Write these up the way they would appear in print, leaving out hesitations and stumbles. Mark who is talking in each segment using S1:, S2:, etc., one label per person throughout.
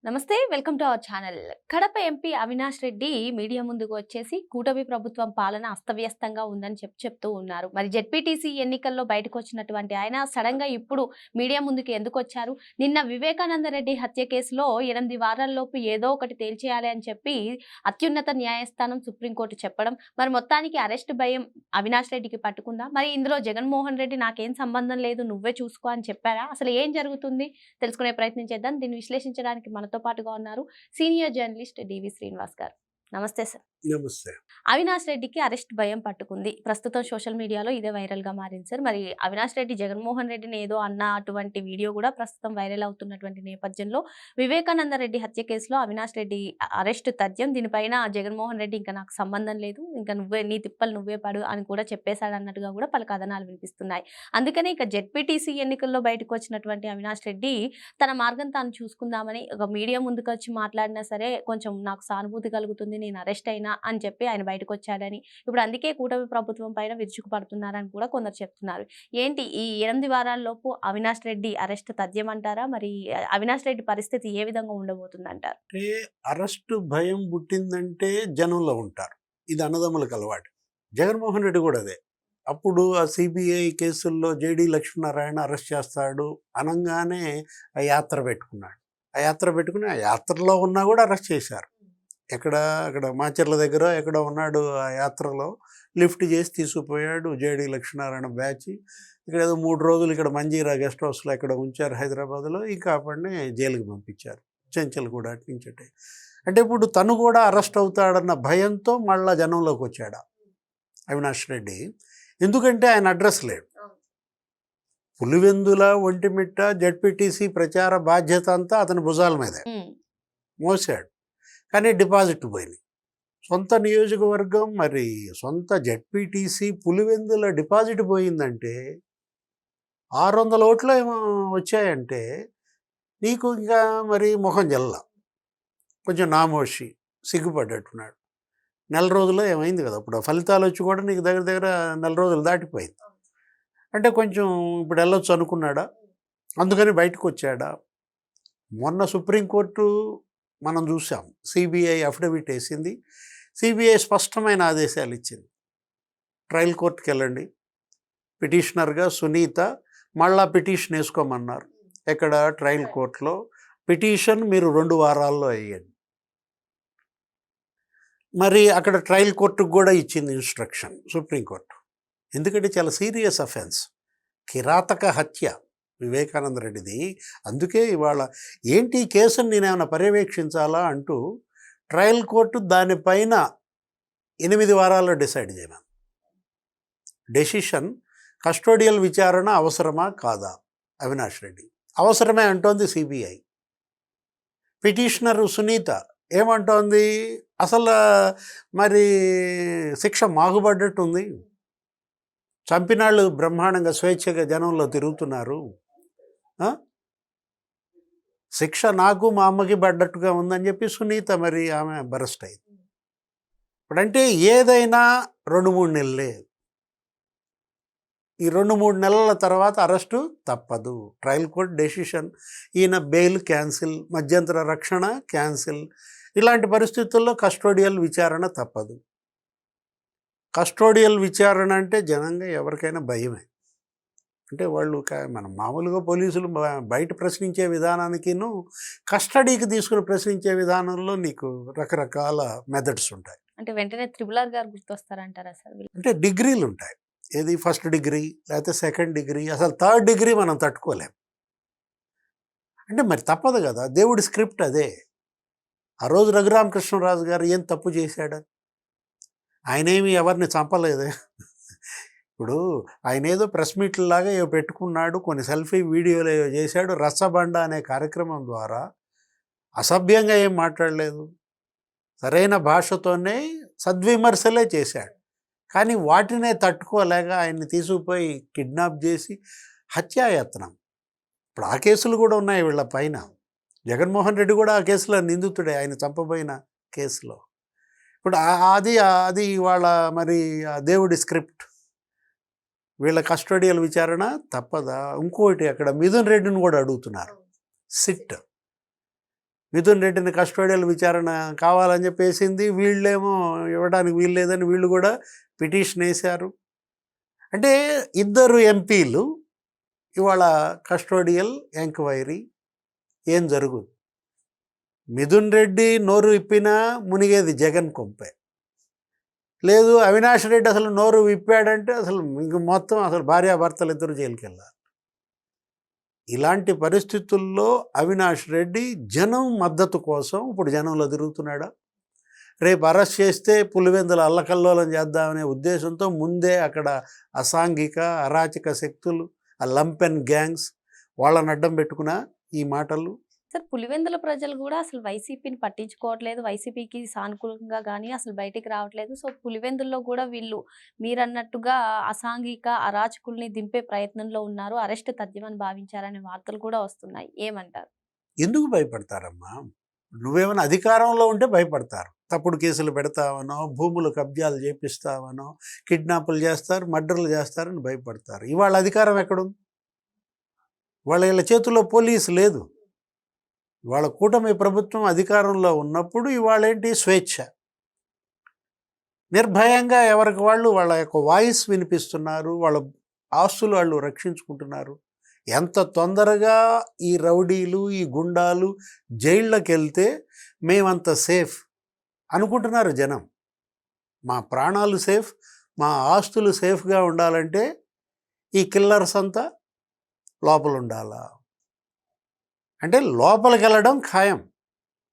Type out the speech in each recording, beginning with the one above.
S1: నమస్తే. Welcome to our channel. Kadapa MP Avinash Reddy media ముందుకు వచ్చేసి కూటమి ప్రభుత్వం పాలన అస్తవ్యస్తంగా ఉందని చెప్తూ ఉన్నారు. మరి జెడ్పీటీసీ ఎన్నికల్లో బయటకొచ్చినటువంటి ఆయన సడన్‌గా ఇప్పుడు మీడియా ముందుకు ఎందుకొచ్చారు? నిన్న వివేకానంద రెడ్డి హత్య కేసులో 8 వారాల్లోపు ఏదో ఒకటి తేల్చేయాలి అని చెప్పి అత్యున్నత న్యాయస్థానం సుప్రీంకోర్టు చెప్పడం, మరి మొత్తానికి అరెస్ట్ భయం అవినాష్ రెడ్డికి పట్టుకుందా? మరి ఇందులో జగన్మోహన్ రెడ్డి నాకేం సంబంధం లేదు నువ్వే చూసుకో అని చెప్పారా? అసలు ఏం జరుగుతుంది? తెలుసుకునే ప్రయత్నం చేద్దాం. దీన్ని విశ్లేషించడానికి మనతో పాటుగా ఉన్నారు సీనియర్ జర్నలిస్ట్ డివి శ్రీనివాస్ గారు. నమస్తే సార్.
S2: నమస్తే.
S1: అవినాష్ రెడ్డికి అరెస్ట్ భయం పట్టుకుంది. ప్రస్తుతం సోషల్ మీడియాలో ఇదే వైరల్‌గా మారింది సార్. మరి అవినాష్ రెడ్డి జగన్మోహన్ రెడ్డిని ఏదో అన్న అటువంటి వీడియో కూడా ప్రస్తుతం వైరల్ అవుతున్నటువంటి నేపథ్యంలో వివేకానంద రెడ్డి హత్య కేసులో అవినాష్ రెడ్డి అరెస్ట్ తథ్యం. దీనిపైన జగన్మోహన్ రెడ్డి ఇంకా నాకు సంబంధం లేదు, ఇంకా నువ్వే నీ తిప్పలు నువ్వే పడు అని కూడా చెప్పేశాడన్నట్టుగా కూడా పలు కథనాలు వినిపిస్తున్నాయి. అందుకనే ఇక జెడ్పీటీసీ ఎన్నికల్లో బయటకు వచ్చినటువంటి అవినాష్ రెడ్డి తన మార్గం తాను చూసుకుందామని ఒక మీడియా ముందుకొచ్చి మాట్లాడినా సరే కొంచెం నాకు సానుభూతి కలుగుతుంది, నేను అరెస్ట్ అయినా అని చెప్పి ఆయన బయటకొచ్చాడని, ఇప్పుడు అందుకే కూటమి ప్రభుత్వం పైన విరుచుకుపడుతున్నారని కూడా కొందరు చెప్తున్నారు. ఏంటి ఈ 8 వారాల్లోపు అవినాష్ రెడ్డి అరెస్ట్ తథ్యం అంటారా? మరి అవినాష్ రెడ్డి పరిస్థితి ఏ విధంగా ఉండబోతుందంటారు?
S2: అంటే అరెస్టు భయం పుట్టిందంటే జనంలో ఉంటారు. ఇది అన్నదమ్ములకు అలవాటు. జగన్మోహన్ రెడ్డి కూడా అదే. అప్పుడు ఆ సిబిఐ కేసుల్లో జేడీ లక్ష్మీనారాయణ అరెస్ట్ చేస్తాడు అనంగానే ఆ యాత్ర పెట్టుకున్నాడు. ఆ యాత్ర పెట్టుకుని ఆ యాత్రలో ఉన్నా కూడా అరెస్ట్ చేశారు. అక్కడ మాచర్ల దగ్గర ఎక్కడో ఉన్నాడు. ఆ యాత్రలో లిఫ్ట్ చేసి తీసుకుపోయాడు జేడీ లక్ష్మీనారాయణ బ్యాచ్. ఇక్కడ ఏదో 3 రోజులు ఇక్కడ మంజీరా గెస్ట్ హౌస్లో ఎక్కడ ఉంచారు హైదరాబాద్లో. ఇంకా అప్పటినే జైలుకి పంపించారు. చెంచల్ కూడా అట్నుంచటే. అంటే ఇప్పుడు తను కూడా అరెస్ట్ అవుతాడన్న భయంతో మళ్ళా జనంలోకి వచ్చాడు అవినాష్ రెడ్డి. ఎందుకంటే ఆయన అడ్రస్ లేడు. పులివెందుల, ఒంటిమిట్ట, జడ్పీటీసీ ప్రచార బాధ్యత అంతా అతని భుజాల మీదే మోసాడు. కానీ డిపాజిట్లు పోయినాయి. సొంత నియోజకవర్గం, మరి సొంత జడ్పీటీసీ పులివెందుల డిపాజిట్ పోయిందంటే 600 ఓట్లు ఏమో వచ్చాయంటే నీకు ఇంకా మరి మొహం జల్ల, కొంచెం నామోషి, సిగ్గుపడ్డట్టున్నాడు. నెల రోజుల్లో ఏమైంది కదా, ఇప్పుడు ఫలితాలు వచ్చి కూడా నీకు దగ్గర దగ్గర నెల రోజులు దాటిపోయింది. అంటే కొంచెం ఇప్పుడు వెళ్ళొచ్చు అనుకున్నాడా, అందుకని బయటకు వచ్చాడా? మొన్న సుప్రీంకోర్టు మనం చూసాం, సిబిఐ అఫిడవిట్ వేసింది. సిబిఐ స్పష్టమైన ఆదేశాలు ఇచ్చింది. ట్రయల్ కోర్టుకి వెళ్ళండి, పిటిషనర్గా సునీత మళ్ళా పిటిషన్ వేసుకోమన్నారు. ఎక్కడ? ట్రయల్ కోర్టులో. పిటిషన్ మీరు 2 వారాల్లో వేయండి. మరి అక్కడ ట్రయల్ కోర్టుకు కూడా ఇచ్చింది ఇన్స్ట్రక్షన్ సుప్రీంకోర్టు. ఎందుకంటే చాలా సీరియస్ అఫెన్స్, కిరాతక హత్య వివేకానంద రెడ్డిది. అందుకే ఇవాళ ఏంటి ఈ కేసును నేనేమైనా పర్యవేక్షించాలా అంటూ ట్రయల్ కోర్టు దానిపైన 8 వారాల్లో డిసైడ్ చేయమని. డెసిషన్ కస్టోడియల్ విచారణ అవసరమా కాదా? అవినాష్ రెడ్డి అవసరమే అంటోంది సిబిఐ. పిటిషనర్ సునీత ఏమంటోంది? అసలు మరి శిక్ష మాగుపడ్డట్టుంది. చంపినాళ్ళు బ్రహ్మాండంగా స్వేచ్ఛగా జనంలో తిరుగుతున్నారు. శిక్ష నాకు మా అమ్మకి పడ్డట్టుగా ఉందని చెప్పి సునీత మరి ఆమె బరస్ట్ అయింది. ఇప్పుడంటే ఏదైనా 2-3 నెలలే. ఈ 2-3 నెలల తర్వాత అరెస్టు తప్పదు. ట్రయల్ కోర్ట్ డెసిషన్, ఈయన బెయిల్ క్యాన్సిల్, మధ్యంతర రక్షణ క్యాన్సిల్. ఇలాంటి పరిస్థితుల్లో కస్టోడియల్ విచారణ తప్పదు. కస్టోడియల్ విచారణ అంటే జనంగా ఎవరికైనా భయమే. అంటే వాళ్ళు మనం మామూలుగా పోలీసులు బయట ప్రశ్నించే విధానానికిను కస్టడీకి తీసుకుని ప్రశ్నించే విధానంలో నీకు రకరకాల మెథడ్స్ ఉంటాయి.
S1: అంటే వెంటనే త్రిబుల్ గారు గుర్తొస్తారంటారా సార్?
S2: అంటే డిగ్రీలు ఉంటాయి. ఏది ఫస్ట్ డిగ్రీ, లేకపోతే సెకండ్ డిగ్రీ, అసలు థర్డ్ డిగ్రీ మనం తట్టుకోలేం. అంటే మరి తప్పదు కదా, దేవుడి స్క్రిప్ట్ అదే. ఆ రోజు రఘురామకృష్ణరాజు గారు ఏం తప్పు చేశాడు? ఆయనేమి ఎవరిని చంపలేదే. ఇప్పుడు ఆయన ఏదో ప్రెస్ మీట్లాగా ఏవో పెట్టుకున్నాడు, కొన్ని సెల్ఫీ వీడియోలు ఏవో చేశాడు. రచ్చబండ అనే కార్యక్రమం ద్వారా అసభ్యంగా ఏం మాట్లాడలేదు, సరైన భాషతోనే సద్విమర్శలే చేశాడు. కానీ వాటినే తట్టుకోలేక ఆయన్ని తీసుకుపోయి కిడ్నాప్ చేసి హత్యాయత్నం. ఇప్పుడు ఆ కేసులు కూడా ఉన్నాయి వీళ్ళ పైన. జగన్మోహన్ రెడ్డి కూడా ఆ కేసులో నిందితుడే, ఆయన చంపబోయిన కేసులో. ఇప్పుడు అది వాళ్ళ మరి దేవుడి స్క్రిప్ట్. వీళ్ళ కస్టోడియల్ విచారణ తప్పదా? ఇంకోటి అక్కడ మిథున్ రెడ్డిని కూడా అడుగుతున్నారు. సిట్ మిథున్ రెడ్డిని కస్టోడియల్ విచారణ కావాలని చెప్పేసింది, వీళ్ళేమో ఇవ్వడానికి వీలు లేదని వీళ్ళు కూడా పిటిషన్ వేశారు. అంటే ఇద్దరు ఎంపీలు ఇవాళ కస్టోడియల్ ఎంక్వైరీ ఏం జరుగుతుంది? మిథున్ రెడ్డి నోరు విప్పినా మునిగేది జగన్ కొంపే. లేదు అవినాష్ రెడ్డి అసలు నోరు విప్పాడంటే అసలు ఇంక మొత్తం అసలు భార్యాభర్తలు ఇద్దరు జైలుకి వెళ్ళాలి. ఇలాంటి పరిస్థితుల్లో అవినాష్ రెడ్డి జనం మద్దతు కోసం ఇప్పుడు జనంలో తిరుగుతున్నాడా? రేపు అరెస్ట్ చేస్తే పులివెందుల అల్లకల్లోలం చేద్దామనే ఉద్దేశంతో ముందే అక్కడ అసాంఘిక అరాచక శక్తులు, ఆ లంపెన్ గ్యాంగ్స్ వాళ్ళని అడ్డం పెట్టుకున్నా ఈ మాటలు.
S1: సార్ పులివెందుల ప్రజలు కూడా అసలు వైసీపీని పట్టించుకోవట్లేదు, వైసీపీకి సానుకూలంగా కానీ అసలు బయటికి రావట్లేదు. సో పులివెందుల్లో కూడా వీళ్ళు మీరన్నట్టుగా అసాంఘిక అరాచకుల్ని దింపే ప్రయత్నంలో ఉన్నారు, అరెస్ట్ తథ్యమని భావించారనే వార్తలు కూడా వస్తున్నాయి. ఏమంటారు?
S2: ఎందుకు భయపడతారమ్మా? నువ్వేమైనా అధికారంలో ఉంటే భయపడతారు. తప్పుడు కేసులు పెడతావనో, భూములు కబ్జాలు చేపిస్తావనో, కిడ్నాపులు చేస్తారు, మర్డర్లు చేస్తారని భయపడతారు. ఇవాళ అధికారం ఎక్కడుంది? వీళ్ళ చేతుల్లో పోలీసు లేదు. వాళ్ళ కూటమి ప్రభుత్వం అధికారంలో ఉన్నప్పుడు ఇవాళ ఏంటి? స్వేచ్ఛ. నిర్భయంగా ఎవరికి వాళ్ళు వాళ్ళ యొక్క వాయిస్ వినిపిస్తున్నారు, వాళ్ళ ఆస్తులు వాళ్ళు రక్షించుకుంటున్నారు. ఎంత తొందరగా ఈ రౌడీలు, ఈ గుండాలు జైళ్ళకి వెళ్తే మేమంత సేఫ్ అనుకుంటున్నారు జనం. మా ప్రాణాలు సేఫ్, మా ఆస్తులు సేఫ్గా ఉండాలంటే ఈ కిల్లర్స్ అంతా లోపల ఉండాలా అంటే లోపలికి వెళ్ళడం ఖాయం.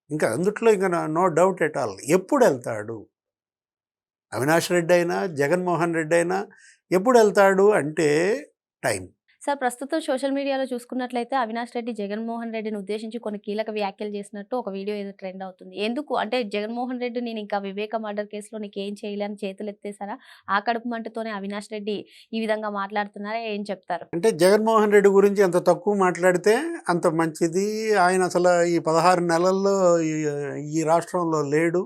S2: ఇంకా అందుట్లో ఇంకా నో డౌట్ ఎట్ ఆల్. ఎప్పుడు వెళ్తాడు అవినాష్ రెడ్డి అయినా, జగన్మోహన్ రెడ్డి అయినా ఎప్పుడు వెళ్తాడు అంటే టైం.
S1: సార్ ప్రస్తుతం సోషల్ మీడియాలో చూసుకున్నట్లయితే అవినాష్ రెడ్డి జగన్మోహన్ రెడ్డిని ఉద్దేశించి కొన్ని కీలక వ్యాఖ్యలు చేసినట్టు ఒక వీడియో ఏదో ట్రెండ్ అవుతుంది. ఎందుకు అంటే జగన్మోహన్ రెడ్డి నేను ఇంకా వివేక మర్డర్ కేసులో నీకేం చేయలేని చేతులు ఎత్తేసారా? ఆ కడుపు మంటతోనే అవినాష్ రెడ్డి ఈ విధంగా మాట్లాడుతున్నారా? ఏం చెప్తారు?
S2: అంటే జగన్మోహన్ రెడ్డి గురించి ఎంత తక్కువ మాట్లాడితే అంత మంచిది. ఆయన అసలు ఈ 16 నెలల్లో ఈ రాష్ట్రంలో లేడు,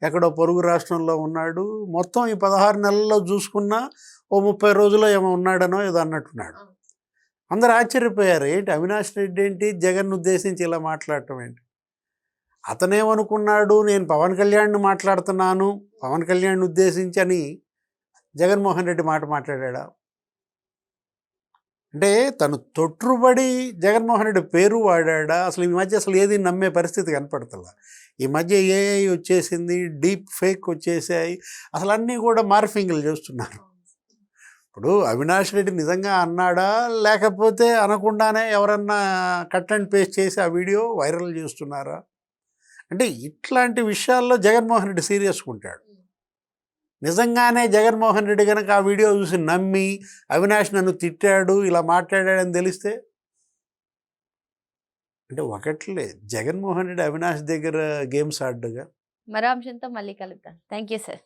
S2: ఎక్కడో పొరుగు రాష్ట్రంలో ఉన్నాడు. మొత్తం ఈ 16 నెలల్లో చూసుకున్నా ఓ 30 రోజుల్లో ఏమో ఉన్నాడనో ఏదో అన్నట్టున్నాడు. అందరు ఆశ్చర్యపోయారు, ఏంటి అవినాష్ రెడ్డి ఏంటి జగన్ ఉద్దేశించి ఇలా మాట్లాడటం ఏంటి? అతనేమనుకున్నాడు, నేను పవన్ కళ్యాణ్ని మాట్లాడుతున్నాను, పవన్ కళ్యాణ్ ఉద్దేశించి అని జగన్మోహన్ రెడ్డి మాట మాట్లాడా? అంటే తను తొట్టుబడి జగన్మోహన్ రెడ్డి పేరు వాడా? అసలు ఈ మధ్య అసలు ఏది నమ్మే పరిస్థితి కనపడుతుందా? ఈ మధ్య ఏఐ వచ్చేసింది, డీప్ ఫేక్ వచ్చేసాయి, అసలు అన్నీ కూడా మార్ఫింగ్లు చేస్తున్నారు. ఇప్పుడు అవినాష్ రెడ్డి నిజంగా అన్నాడా, లేకపోతే అనకుండానే ఎవరన్నా కట్ అండ్ పేస్ట్ చేసి ఆ వీడియో వైరల్ చేస్తున్నారా? అంటే ఇట్లాంటి విషయాల్లో జగన్మోహన్ రెడ్డి సీరియస్గా ఉంటాడు. నిజంగానే జగన్మోహన్ రెడ్డి కనుక ఆ వీడియో చూసి నమ్మి అవినాష్ నన్ను తిట్టాడు, ఇలా మాట్లాడాడని తెలిస్తే అంటే ఒకట్లే జగన్మోహన్ రెడ్డి అవినాష్ దగ్గర గేమ్స్ ఆడ్డుగా.
S1: మరో అంశంతో మళ్ళీ కలుద్దాం. Thank you sir.